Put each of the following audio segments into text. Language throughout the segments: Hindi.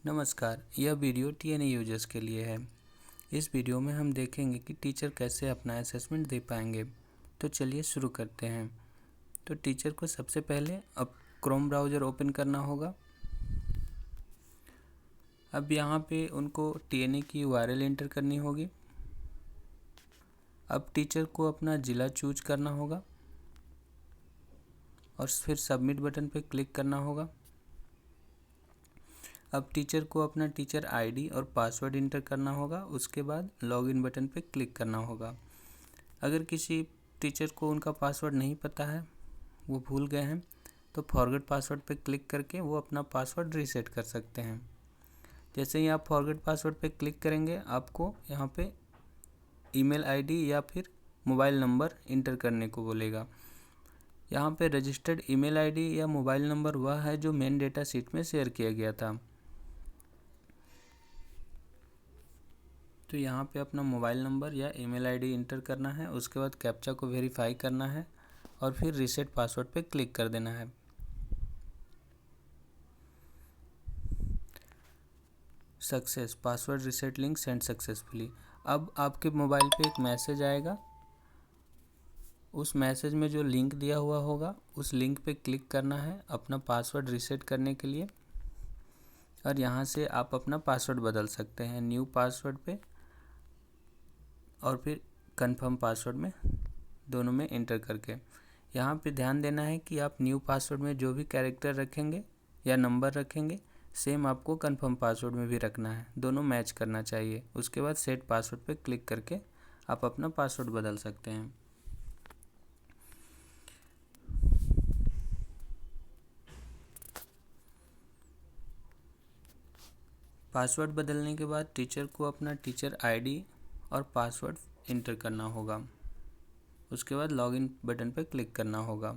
नमस्कार, यह वीडियो टीएनए यूजर्स के लिए है। इस वीडियो में हम देखेंगे कि टीचर कैसे अपना असेसमेंट दे पाएंगे। तो चलिए शुरू करते हैं। तो टीचर को सबसे पहले अब क्रोम ब्राउज़र ओपन करना होगा। अब यहाँ पे उनको टीएनए की यूआरएल एंटर करनी होगी। अब टीचर को अपना ज़िला चूज करना होगा और फिर सबमिट बटन पे क्लिक करना होगा। अब टीचर को अपना टीचर आईडी और पासवर्ड इंटर करना होगा। उसके बाद लॉगिन बटन पे क्लिक करना होगा। अगर किसी टीचर को उनका पासवर्ड नहीं पता है, वो भूल गए हैं, तो फॉरगेट पासवर्ड पे क्लिक करके वो अपना पासवर्ड रीसेट कर सकते हैं। जैसे ही आप फॉरगेट पासवर्ड पे क्लिक करेंगे, आपको यहाँ पे ईमेल आईडी या फिर मोबाइल नंबर इंटर करने को बोलेगा। यहाँ पे रजिस्टर्ड ईमेल आईडी या मोबाइल नंबर वह है जो मेन डेटा शीट में शेयर किया गया था। तो यहाँ पे अपना मोबाइल नंबर या ईमेल आईडी इंटर करना है। उसके बाद कैप्चा को वेरीफाई करना है और फिर रीसेट पासवर्ड पे क्लिक कर देना है। Success, password reset link send successfully. अब आपके मोबाइल पे एक मैसेज आएगा। उस मैसेज में जो लिंक दिया हुआ होगा, उस लिंक पे क्लिक करना है अपना पासवर्ड रीसेट करने के लिए। और यहाँ से आप अपना पासवर्ड बदल सकते हैं न्यू पासवर्ड पे और फिर कंफर्म पासवर्ड में, दोनों में एंटर करके। यहाँ पे ध्यान देना है कि आप न्यू पासवर्ड में जो भी कैरेक्टर रखेंगे या नंबर रखेंगे, सेम आपको कंफर्म पासवर्ड में भी रखना है। दोनों मैच करना चाहिए। उसके बाद सेट पासवर्ड पे क्लिक करके आप अपना पासवर्ड बदल सकते हैं। पासवर्ड बदलने के बाद टीचर को अपना टीचर आईडी और पासवर्ड इंटर करना होगा। उसके बाद लॉगिन बटन पर क्लिक करना होगा।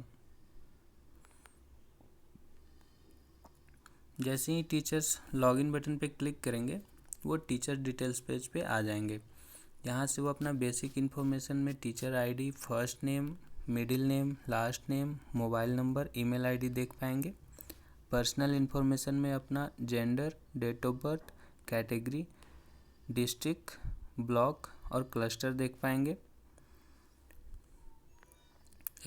जैसे ही टीचर्स लॉगिन बटन पे क्लिक करेंगे, वो टीचर डिटेल्स पेज पे आ जाएंगे। यहाँ से वो अपना बेसिक इन्फॉर्मेशन में teacher ID, first name, middle name, last name, mobile number, email ID देख पाएंगे। पर्सनल इन्फॉर्मेशन में अपना gender, date of birth, category, district, block और क्लस्टर देख पाएंगे।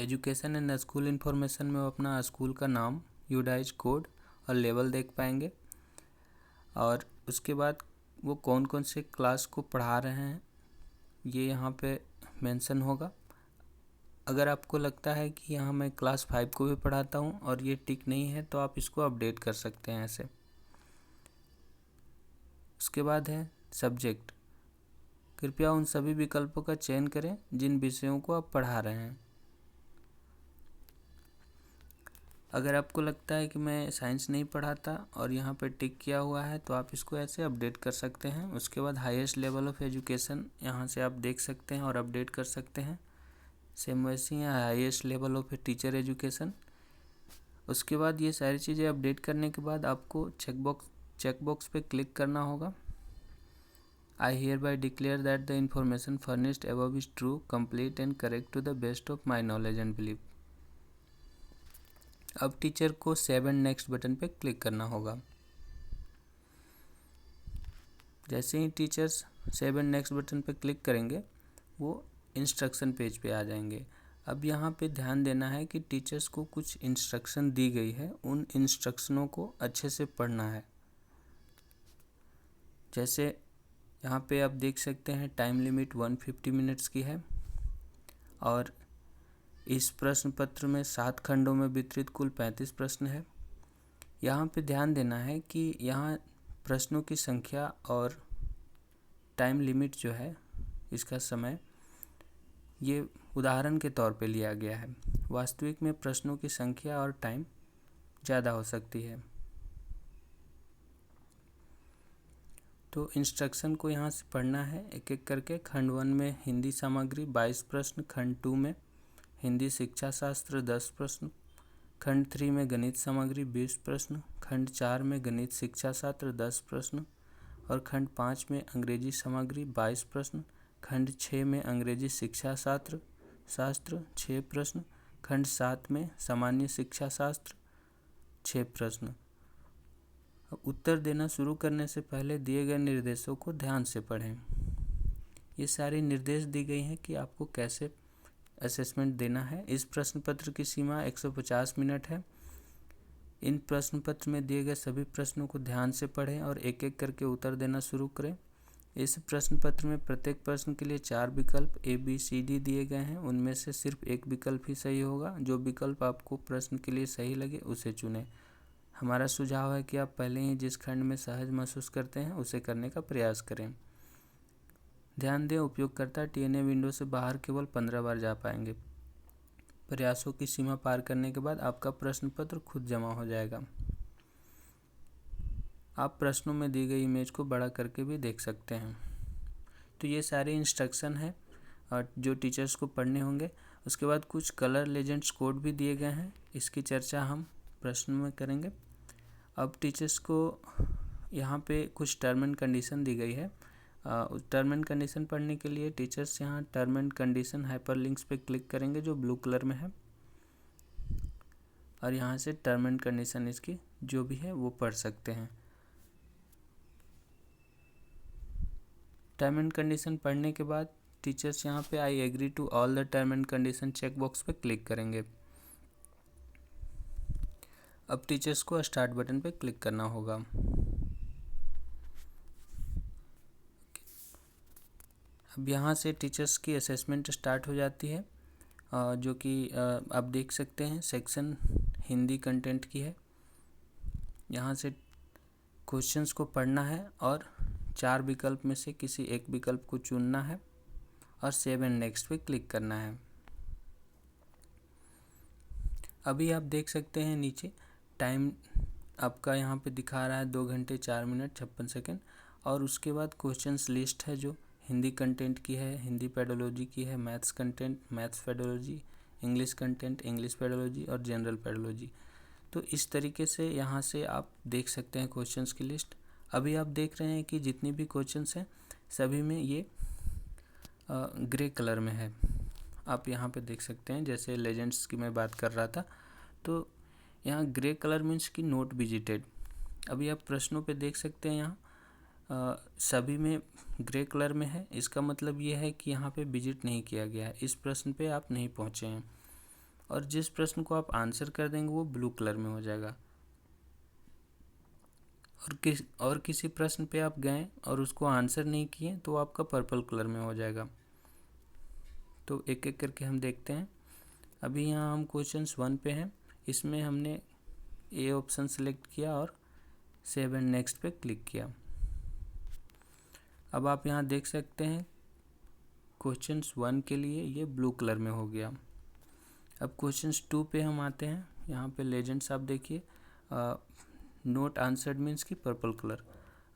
एजुकेशन एंड स्कूल इन्फॉर्मेशन में वो अपना स्कूल का नाम, यूडाइज कोड और लेवल देख पाएंगे। और उसके बाद वो कौन कौन से क्लास को पढ़ा रहे हैं, ये यहाँ पे मेंशन होगा। अगर आपको लगता है कि यहाँ मैं क्लास 5 को भी पढ़ाता हूँ और ये टिक नहीं है, तो आप इसको अपडेट कर सकते हैं ऐसे। उसके बाद है सब्जेक्ट। कृपया उन सभी विकल्पों का चयन करें जिन विषयों को आप पढ़ा रहे हैं। अगर आपको लगता है कि मैं साइंस नहीं पढ़ाता और यहाँ पर टिक किया हुआ है, तो आप इसको ऐसे अपडेट कर सकते हैं। उसके बाद हाईएस्ट लेवल ऑफ एजुकेशन यहाँ से आप देख सकते हैं और अपडेट कर सकते हैं। सेम वैसे ही highest level of teacher education. उसके बाद ये सारी चीज़ें अपडेट करने के बाद आपको चेकबॉक्स पे क्लिक करना होगा। I hereby declare that the information furnished above is true, complete and correct to the best of my knowledge and believe. अब टीचर को सेव एंड नेक्स्ट बटन पे क्लिक करना होगा। जैसे ही teachers save and next button पे क्लिक करेंगे, वो इंस्ट्रक्शन पेज पे आ जाएंगे। अब यहाँ पे ध्यान देना है कि टीचर्स को कुछ इंस्ट्रक्शन दी गई है, उन इंस्ट्रक्शनों को अच्छे से पढ़ना है। जैसे यहाँ पे आप देख सकते हैं टाइम लिमिट 150 मिनट्स की है और इस प्रश्न पत्र में 7 खंडों में वितरित कुल 35 प्रश्न है। यहाँ पे ध्यान देना है कि यहाँ प्रश्नों की संख्या और टाइम लिमिट जो है, इसका समय, ये उदाहरण के तौर पे लिया गया है। वास्तविक में प्रश्नों की संख्या और टाइम ज़्यादा हो सकती है। तो इंस्ट्रक्शन को यहाँ से पढ़ना है एक एक करके। खंड 1 में हिंदी सामग्री 22 प्रश्न, खंड 2 में हिंदी शिक्षा शास्त्र 10 प्रश्न, खंड 3 में गणित सामग्री 20 प्रश्न, खंड 4 में गणित शिक्षा शास्त्र 10 प्रश्न और खंड 5 में अंग्रेजी सामग्री 22 प्रश्न, खंड 6 में अंग्रेजी शिक्षा शास्त्र 6 प्रश्न, खंड 7 में सामान्य शिक्षा शास्त्र 6 प्रश्न उत्तर देना शुरू करने से पहले दिए गए निर्देशों को ध्यान से पढ़ें। ये सारी निर्देश दी गई हैं कि आपको कैसे असेसमेंट देना है। इस प्रश्न पत्र की सीमा 150 मिनट है। इन प्रश्न पत्र में दिए गए सभी प्रश्नों को ध्यान से पढ़ें और एक एक करके उत्तर देना शुरू करें। इस प्रश्न पत्र में प्रत्येक प्रश्न के लिए 4 विकल्प ABCD दिए गए हैं। उनमें से सिर्फ एक विकल्प ही सही होगा। जो विकल्प आपको प्रश्न के लिए सही लगे उसे चुनें। हमारा सुझाव है कि आप पहले ही जिस खंड में सहज महसूस करते हैं उसे करने का प्रयास करें। ध्यान दें, उपयोगकर्ता TNA विंडो से बाहर केवल 15 बार जा पाएंगे। प्रयासों की सीमा पार करने के बाद आपका प्रश्न पत्र खुद जमा हो जाएगा। आप प्रश्नों में दी गई इमेज को बड़ा करके भी देख सकते हैं। तो ये सारे इंस्ट्रक्शन हैं और जो टीचर्स को पढ़ने होंगे। उसके बाद कुछ कलर लेजेंड्स कोड भी दिए गए हैं, इसकी चर्चा हम प्रश्न में करेंगे। अब टीचर्स को यहाँ पे कुछ टर्म एंड कंडीशन दी गई है। टर्म एंड कंडीशन पढ़ने के लिए टीचर्स यहाँ टर्म एंड कंडीशन हाइपरलिंक्स पे क्लिक करेंगे जो ब्लू कलर में है, और यहाँ से टर्म एंड कंडीशन इसकी जो भी है वो पढ़ सकते हैं। टर्म एंड कंडीशन पढ़ने के बाद टीचर्स यहाँ पे I agree to all the term and condition check box पे क्लिक करेंगे। अब टीचर्स को स्टार्ट बटन पे क्लिक करना होगा। अब यहाँ से टीचर्स की असेसमेंट स्टार्ट हो जाती है, जो कि आप देख सकते हैं सेक्शन हिंदी कंटेंट की है। यहाँ से क्वेश्चंस को पढ़ना है और 4 विकल्प में से किसी एक विकल्प को चुनना है और सेव एंड नेक्स्ट पे क्लिक करना है। अभी आप देख सकते हैं नीचे टाइम आपका यहाँ पे दिखा रहा है 2 घंटे 4 मिनट 56 सेकेंड, और उसके बाद क्वेश्चंस लिस्ट है जो हिंदी कंटेंट की है, हिंदी पेडोलॉजी की है, maths content maths pedology, English content English pedology और जनरल पेडोलॉजी। तो इस तरीके से यहाँ से आप देख सकते हैं क्वेश्चंस की लिस्ट। अभी आप देख रहे हैं कि जितनी भी क्वेश्चंस हैं सभी में ये ग्रे कलर में है। आप यहाँ पे देख सकते हैं, जैसे लेजेंड्स की मैं बात कर रहा था तो यहाँ ग्रे कलर मीन्स कि नोट विजिटेड। अभी आप प्रश्नों पे देख सकते हैं यहाँ सभी में ग्रे कलर में है। इसका मतलब ये है कि यहाँ पे विजिट नहीं किया गया है, इस प्रश्न पे आप नहीं पहुँचे हैं। और जिस प्रश्न को आप आंसर कर देंगे वो ब्लू कलर में हो जाएगा। और किसी प्रश्न पे आप गए और उसको आंसर नहीं किए तो आपका पर्पल कलर में हो जाएगा। तो एक एक करके हम देखते हैं। अभी यहाँ हम क्वेश्चन 1 पे हैं, इसमें हमने ए ऑप्शन सेलेक्ट किया और सेव एंड नेक्स्ट पे क्लिक किया। अब आप यहाँ देख सकते हैं क्वेश्चन 1 के लिए ये ब्लू कलर में हो गया। अब क्वेश्चन 2 पे हम आते हैं। यहाँ पे लेजेंड्स आप देखिए नोट आंसर्ड मीन्स की पर्पल कलर।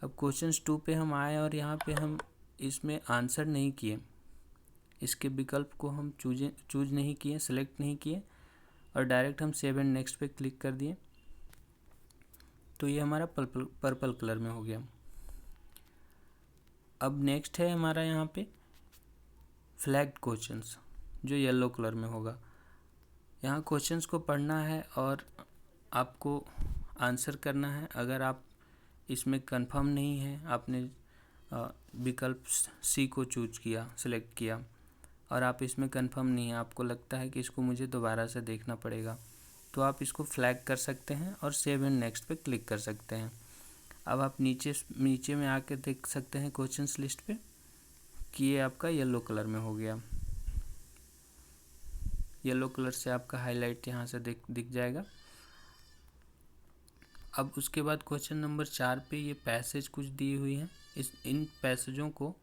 अब क्वेश्चन 2 पे हम आए और यहाँ पे हम इसमें आंसर नहीं किए, इसके विकल्प को हम चूज नहीं किए, सेलेक्ट नहीं किए और डायरेक्ट हम सेव एंड नेक्स्ट पे क्लिक कर दिए, तो ये हमारा पर्पल कलर में हो गया। अब नेक्स्ट है हमारा यहाँ पे फ्लैग्ड क्वेश्चंस जो येलो कलर में होगा। यहाँ क्वेश्चंस को पढ़ना है और आपको आंसर करना है। अगर आप इसमें कंफर्म नहीं है, आपने विकल्प सी को चूज किया, सिलेक्ट किया और आप इसमें कंफर्म नहीं है, आपको लगता है कि इसको मुझे दोबारा से देखना पड़ेगा, तो आप इसको फ्लैग कर सकते हैं और सेव एंड नेक्स्ट पे क्लिक कर सकते हैं। अब आप नीचे में आके देख सकते हैं क्वेश्चंस लिस्ट पे कि ये आपका येलो कलर में हो गया। येलो कलर से आपका हाईलाइट यहाँ से दिख जाएगा। अब उसके बाद क्वेश्चन नंबर 4 पे ये पैसेज कुछ दी हुई हैं। इन पैसेजों को,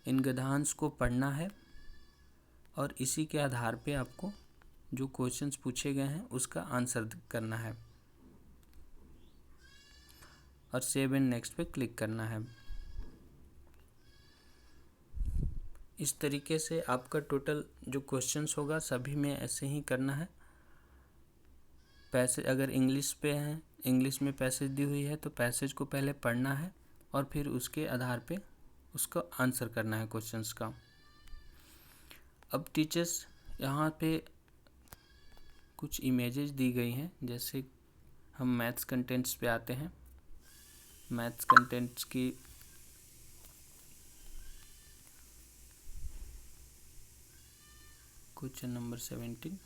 इन गद्यांश को पढ़ना है और इसी के आधार पे आपको जो क्वेश्चंस पूछे गए हैं उसका आंसर करना है और सेव एंड नेक्स्ट पे क्लिक करना है। इस तरीके से आपका टोटल जो क्वेश्चंस होगा सभी में ऐसे ही करना है। पैसेज अगर इंग्लिश पे हैं, इंग्लिश में पैसेज दी हुई है तो पैसेज को पहले पढ़ना है और फिर उसके आधार पे उसका आंसर करना है क्वेश्चंस का। अब टीचर्स यहाँ पे कुछ इमेजेस दी गई हैं, जैसे हम मैथ्स कंटेंट्स पे आते हैं। मैथ्स कंटेंट्स की क्वेश्चन नंबर 17,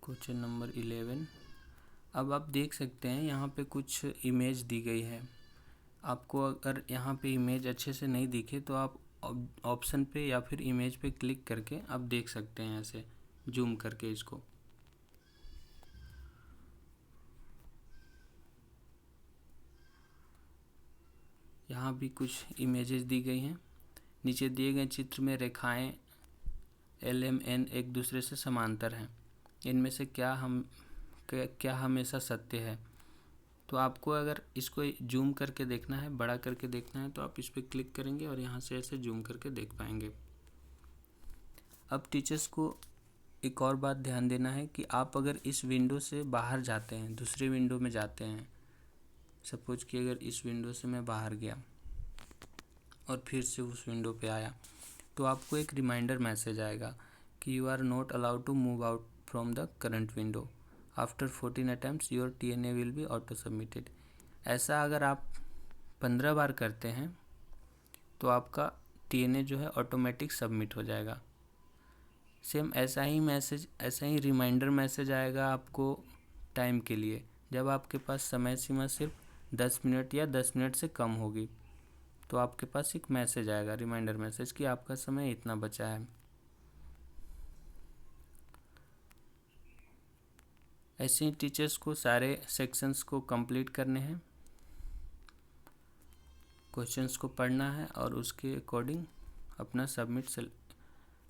क्वेश्चन नंबर 11। अब आप देख सकते हैं यहाँ पे कुछ इमेज दी गई है। आपको अगर यहाँ पे इमेज अच्छे से नहीं दिखे तो आप ऑप्शन पे या फिर इमेज पे क्लिक करके आप देख सकते हैं ऐसे जूम करके इसको। यहाँ भी कुछ इमेजेस दी गई हैं। नीचे दिए गए चित्र में रेखाएं LMN एक दूसरे से समांतर हैं। इनमें से क्या हमेशा सत्य है। तो आपको अगर इसको जूम करके देखना है, बड़ा करके देखना है, तो आप इस पर क्लिक करेंगे और यहाँ से ऐसे जूम करके देख पाएंगे। अब टीचर्स को एक और बात ध्यान देना है कि आप अगर इस विंडो से बाहर जाते हैं, दूसरे विंडो में जाते हैं, सपोज कि अगर इस विंडो से मैं बाहर गया और फिर से उस विंडो पे आया, तो आपको एक रिमाइंडर मैसेज आएगा कि you are not allowed to move out from the current window after 14 attempts your TNA will be auto submitted. ऐसा अगर आप 15 बार करते हैं तो आपका TNA जो है ऑटोमेटिक सबमिट हो जाएगा। सेम ऐसा ही रिमाइंडर मैसेज आएगा आपको टाइम के लिए, जब आपके पास समय सीमा सिर्फ 10 मिनट या 10 मिनट से कम होगी, तो आपके पास एक मैसेज आएगा, रिमाइंडर मैसेज, कि आपका समय इतना बचा है। ऐसे ही टीचर्स को सारे सेक्शंस को कंप्लीट करने हैं, क्वेश्चंस को पढ़ना है और उसके अकॉर्डिंग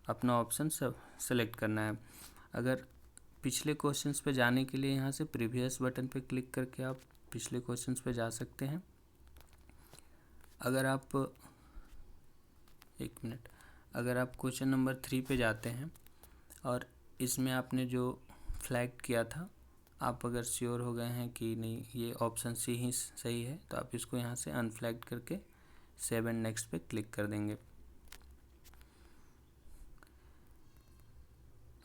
अपना ऑप्शन सेलेक्ट करना है। अगर पिछले क्वेश्चंस पे जाने के लिए यहाँ से प्रीवियस बटन पे क्लिक करके आप पिछले क्वेश्चंस पे जा सकते हैं। अगर आप क्वेश्चन नंबर 3 पे जाते हैं और इसमें आपने जो फ्लैग किया था, आप अगर श्योर हो गए हैं कि नहीं ये ऑप्शन सी ही सही है, तो आप इसको यहाँ से अनफ्लैग करके सेव एंड नेक्स्ट पे क्लिक कर देंगे।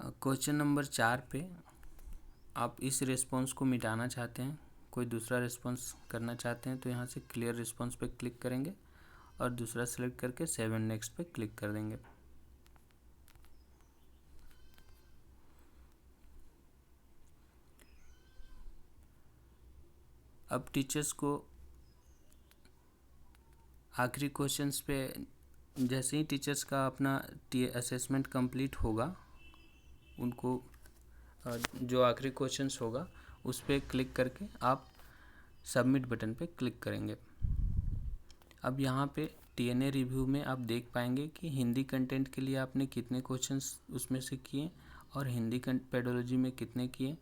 क्वेश्चन नंबर 4 पे आप इस रिस्पॉन्स को मिटाना चाहते हैं, कोई दूसरा रिस्पॉन्स करना चाहते हैं, तो यहाँ से क्लियर रिस्पॉन्स पे क्लिक करेंगे और दूसरा सेलेक्ट करके सेव एंड नेक्स्ट पे क्लिक कर देंगे। अब टीचर्स को आखिरी क्वेश्चंस पे जैसे ही टीचर्स का अपना असेसमेंट कंप्लीट होगा, उनको जो आखिरी क्वेश्चंस होगा उस पर क्लिक करके आप सबमिट बटन पे क्लिक करेंगे। अब यहाँ पे TNA रिव्यू में आप देख पाएंगे कि हिंदी कंटेंट के लिए आपने कितने क्वेश्चंस उसमें से किए और हिंदी पेडोलॉजी में कितने किए।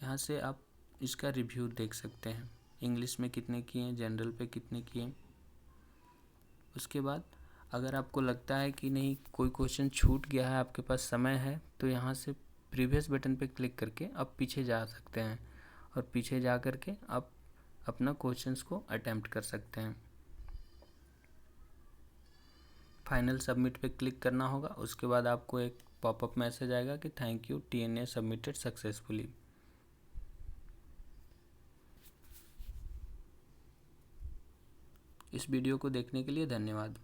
यहाँ से आप इसका रिव्यू देख सकते हैं, इंग्लिश में कितने किए, जनरल पे कितने किए। उसके बाद अगर आपको लगता है कि नहीं कोई क्वेश्चन छूट गया है, आपके पास समय है, तो यहाँ से प्रीवियस बटन पे क्लिक करके आप पीछे जा सकते हैं और पीछे जा करके आप अपना क्वेश्चंस को अटेम्प्ट कर सकते हैं। फाइनल सबमिट पे क्लिक करना होगा। उसके बाद आपको एक पॉपअप मैसेज आएगा कि thank you, TNA submitted successfully. इस वीडियो को देखने के लिए धन्यवाद।